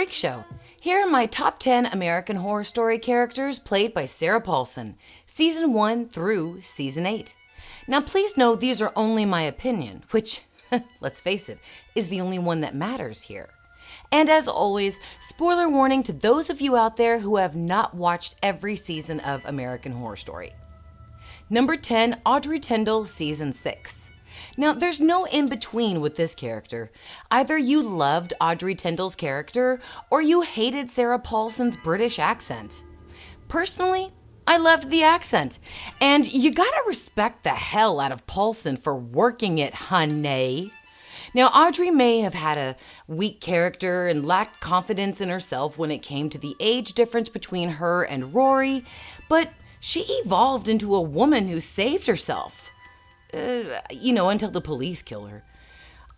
Freak Show. Here are my top 10 American Horror Story characters played by Sarah Paulson, Season 1 through Season 8. Now please know these are only my opinion, which, let's face it, is the only one that matters here. And as always, spoiler warning to those of you out there who have not watched every season of American Horror Story. Number 10, Audrey Tindall, Season 6. Now, there's no in-between with this character. Either you loved Audrey Tindall's character, or you hated Sarah Paulson's British accent. Personally, I loved the accent, and you gotta respect the hell out of Paulson for working it, honey. Now, Audrey may have had a weak character and lacked confidence in herself when it came to the age difference between her and Rory, but she evolved into a woman who saved herself. Until the police kill her.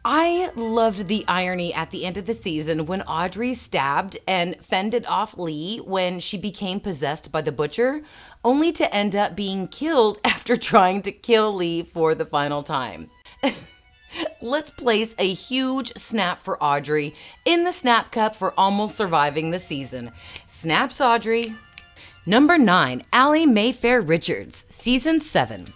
I loved the irony at the end of the season when Audrey stabbed and fended off Lee when she became possessed by the butcher, only to end up being killed after trying to kill Lee for the final time. Let's place a huge snap for Audrey in the snap cup for almost surviving the season. Snaps, Audrey. Number 9, Mayfair-Richards, Season 7.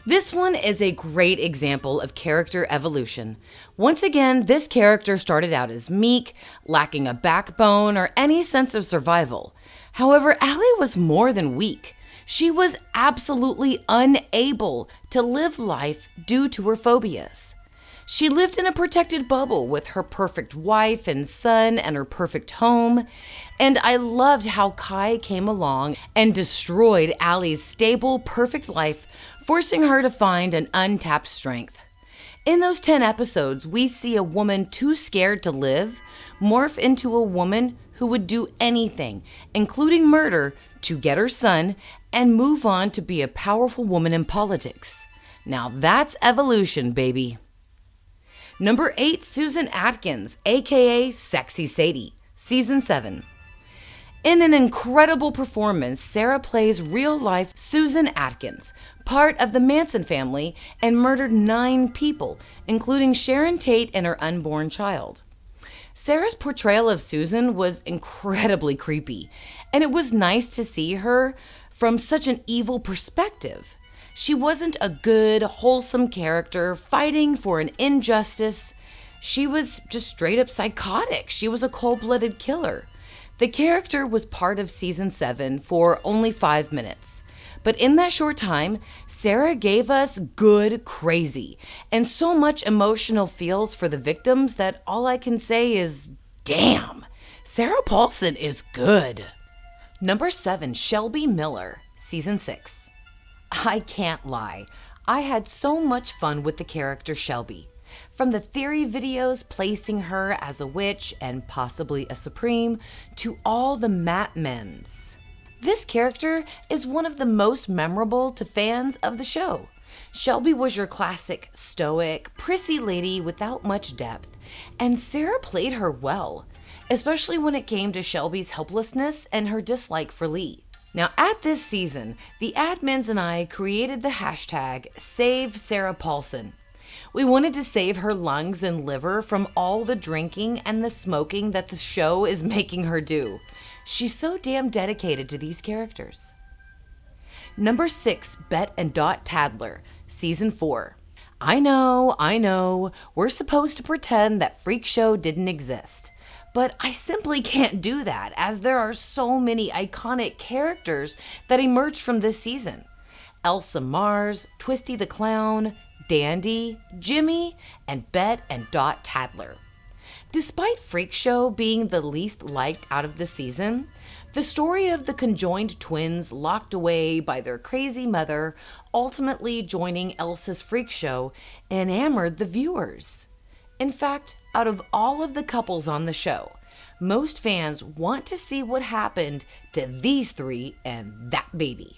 This one is a great example of character evolution. Once again, this character started out as meek, lacking a backbone or any sense of survival. However, Allie was more than weak. She was absolutely unable to live life due to her phobias. She lived in a protected bubble with her perfect wife and son and her perfect home. And I loved how Kai came along and destroyed Allie's stable, perfect life, forcing her to find an untapped strength. In those 10 episodes, we see a woman too scared to live morph into a woman who would do anything, including murder, to get her son and move on to be a powerful woman in politics. Now that's evolution, baby. Number 8, Susan Atkins, aka Sexy Sadie, Season 7. In an incredible performance, Sarah plays real-life Susan Atkins, part of the Manson family, and murdered 9 people, including Sharon Tate and her unborn child. Sarah's portrayal of Susan was incredibly creepy, and it was nice to see her from such an evil perspective. She wasn't a good, wholesome character fighting for an injustice. She was just straight up psychotic. She was a cold-blooded killer. The character was part of Season 7 for only 5 minutes. But in that short time, Sarah gave us good crazy and so much emotional feels for the victims that all I can say is, damn, Sarah Paulson is good. Number 7, Shelby Miller, Season 6. I can't lie, I had so much fun with the character Shelby. From the theory videos placing her as a witch and possibly a supreme, to all the Matt memes. This character is one of the most memorable to fans of the show. Shelby was your classic, stoic, prissy lady without much depth, and Sarah played her well, especially when it came to Shelby's helplessness and her dislike for Lee. Now, at this season, the admins and I created the hashtag #SaveSarahPaulson. We wanted to save her lungs and liver from all the drinking and the smoking that the show is making her do. She's so damn dedicated to these characters. Number 6, Bette and Tattler, Season 4. I know, we're supposed to pretend that Freak Show didn't exist. But I simply can't do that, as there are so many iconic characters that emerged from this season. Elsa Mars, Twisty the Clown, Dandy, Jimmy, and Bette and Tattler. Despite Freak Show being the least liked out of the season, the story of the conjoined twins locked away by their crazy mother ultimately joining Elsa's Freak Show enamored the viewers. In fact, out of all of the couples on the show, most fans want to see what happened to these 3 and that baby.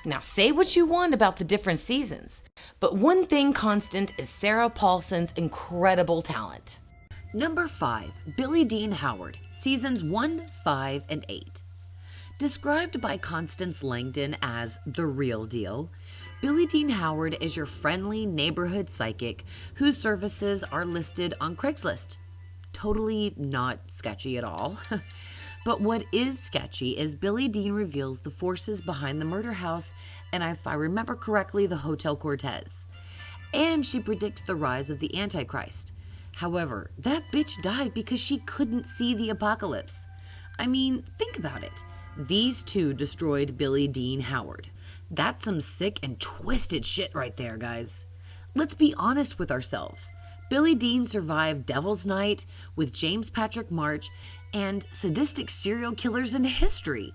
Now, say what you want about the different seasons, but one thing constant is Sarah Paulson's incredible talent. Number 5, Billie Dean Howard, Seasons 1, 5, and 8. Described by Constance Langdon as the real deal, Billie Dean Howard is your friendly neighborhood psychic whose services are listed on Craigslist. totally not sketchy at all. But what is sketchy is Billie Dean reveals the forces behind the murder house, and if I remember correctly, the Hotel Cortez. And she predicts the rise of the Antichrist. However, that bitch died because she couldn't see the apocalypse. I mean, think about it. These two destroyed Billie Dean Howard. That's some sick and twisted shit right there, guys. Let's be honest with ourselves. Billie Dean survived Devil's Night with James Patrick March and sadistic serial killers in history.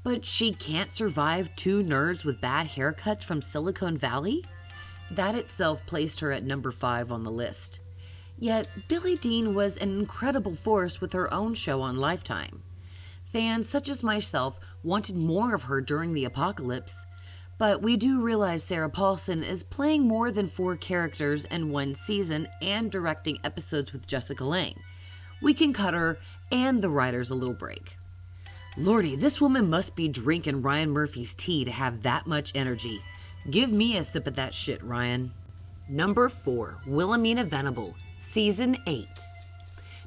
But she can't survive two nerds with bad haircuts from Silicon Valley? That itself placed her at number 5 on the list. Yet, Billie Dean was an incredible force with her own show on Lifetime. Fans such as myself wanted more of her during the apocalypse, but we do realize Sarah Paulson is playing more than 4 characters in one season and directing episodes with Jessica Lange. We can cut her and the writers a little break. Lordy, this woman must be drinking Ryan Murphy's tea to have that much energy. Give me a sip of that shit, Ryan. Number 4, Wilhelmina Venable, Season 8.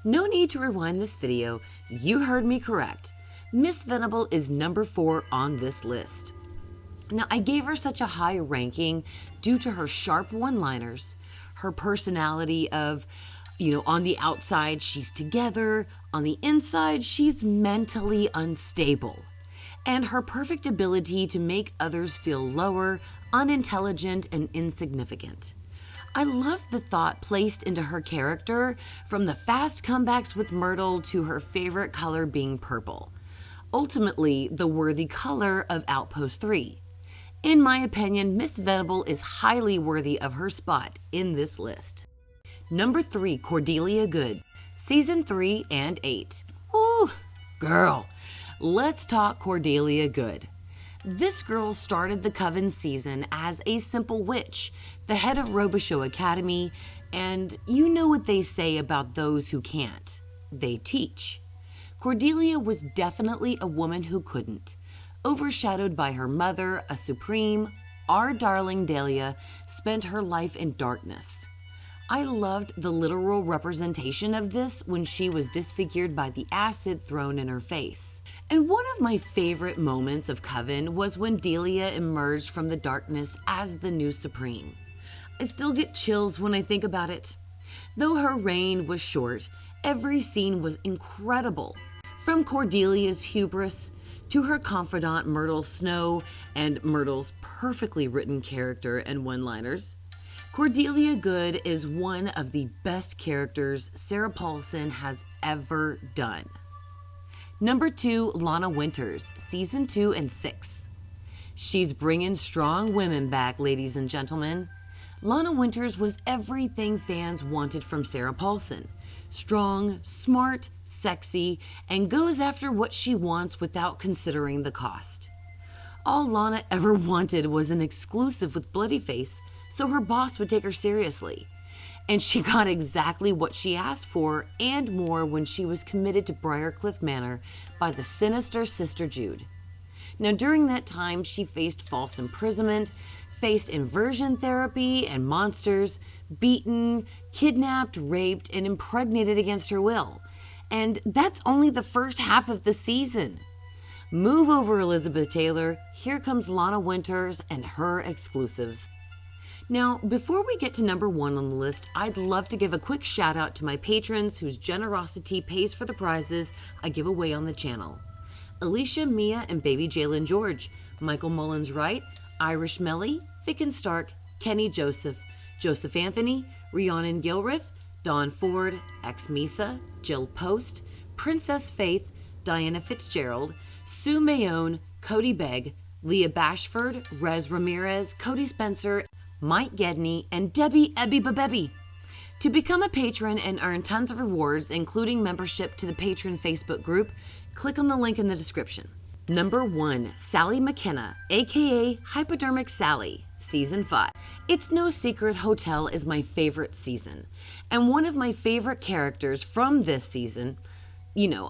No need to rewind this video, you heard me correct. Miss Venable is number 4 on this list. Now, I gave her such a high ranking due to her sharp one-liners, her personality of, on the outside, she's together, on the inside, she's mentally unstable, and her perfect ability to make others feel lower, unintelligent, and insignificant. I love the thought placed into her character, from the fast comebacks with Myrtle to her favorite color being purple. Ultimately, the worthy color of Outpost 3. In my opinion, Miss Venable is highly worthy of her spot in this list. Number 3, Cordelia Goode, Season 3 and 8. Woo, girl, let's talk Cordelia Goode. This girl started the Coven season as a simple witch, the head of Robichaux Academy, and you know what they say about those who can't. They teach. Cordelia was definitely a woman who couldn't. Overshadowed by her mother, a supreme, our darling Dahlia spent her life in darkness. I loved the literal representation of this when she was disfigured by the acid thrown in her face. And one of my favorite moments of Coven was when Delia emerged from the darkness as the new Supreme. I still get chills when I think about it. Though her reign was short, every scene was incredible. From Cordelia's hubris to her confidant Myrtle Snow and Myrtle's perfectly written character and one-liners, Cordelia Goode is one of the best characters Sarah Paulson has ever done. Number 2, Lana Winters, Season 2 and 6. She's bringing strong women back, ladies and gentlemen. Lana Winters was everything fans wanted from Sarah Paulson. Strong, smart, sexy, and goes after what she wants without considering the cost. All Lana ever wanted was an exclusive with Bloodyface, so her boss would take her seriously. And she got exactly what she asked for and more when she was committed to Briarcliff Manor by the sinister Sister Jude. Now, during that time, she faced false imprisonment, faced inversion therapy and monsters, beaten, kidnapped, raped, and impregnated against her will. And that's only the first half of the season. Move over, Elizabeth Taylor. Here comes Lana Winters and her exclusives. Now, before we get to number 1 on the list, I'd love to give a quick shout out to my patrons whose generosity pays for the prizes I give away on the channel. Alicia, Mia, and baby Jalen George, Michael Mullins Wright, Irish Melly, Vicken Stark, Kenny Joseph, Joseph Anthony, Rhiannon Gilrith, Dawn Ford, Ex Misa, Jill Post, Princess Faith, Diana Fitzgerald, Sue Mayone, Cody Begg, Leah Bashford, Rez Ramirez, Cody Spencer, Mike Gedney, and Debbie Ebby Babebby. To become a patron and earn tons of rewards, including membership to the patron Facebook group, click on the link in the description. Number 1, Sally McKenna, aka Hypodermic Sally, Season 5. It's no secret Hotel is my favorite season, and one of my favorite characters from this season,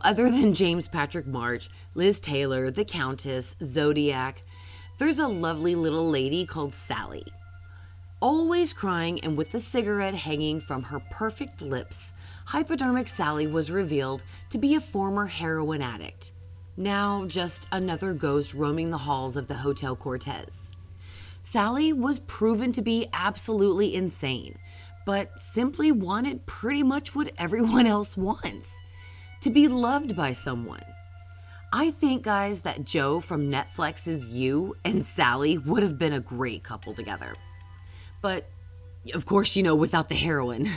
other than James Patrick March, Liz Taylor, the Countess, Zodiac, there's a lovely little lady called Sally. Always crying and with the cigarette hanging from her perfect lips, hypodermic Sally was revealed to be a former heroin addict. Now just another ghost roaming the halls of the Hotel Cortez. Sally was proven to be absolutely insane, but simply wanted pretty much what everyone else wants: to be loved by someone. I think, guys, that Joe from Netflix's You and Sally would have been a great couple together. But, of course, without the heroin.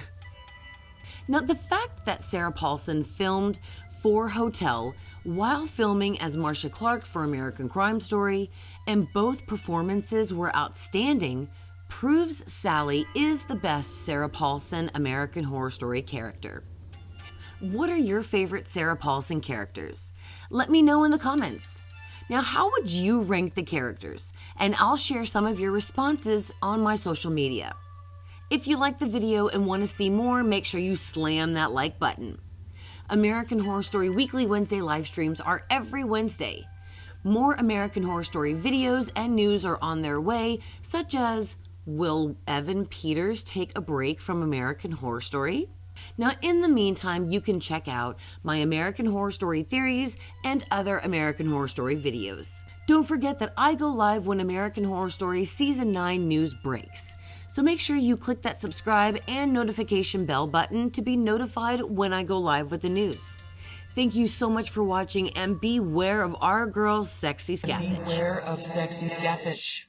Now, the fact that Sarah Paulson filmed for Hotel while filming as Marcia Clark for American Crime Story, and both performances were outstanding, proves Sally is the best Sarah Paulson American Horror Story character. What are your favorite Sarah Paulson characters? Let me know in the comments. Now, how would you rank the characters? And I'll share some of your responses on my social media. If you like the video and want to see more, make sure you slam that like button. American Horror Story Weekly Wednesday live streams are every Wednesday. More American Horror Story videos and news are on their way, such as, will Evan Peters take a break from American Horror Story? Now, in the meantime, you can check out my American Horror Story theories and other American Horror Story videos. Don't forget that I go live when American Horror Story Season 9 news breaks. So make sure you click that subscribe and notification bell button to be notified when I go live with the news. Thank you so much for watching, and beware of our girl, Sexy Scathach. Beware of Sexy Scathach.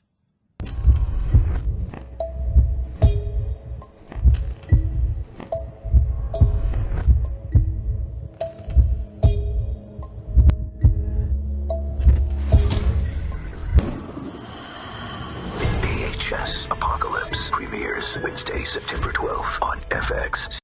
Apocalypse premieres Wednesday, September 12th on FX.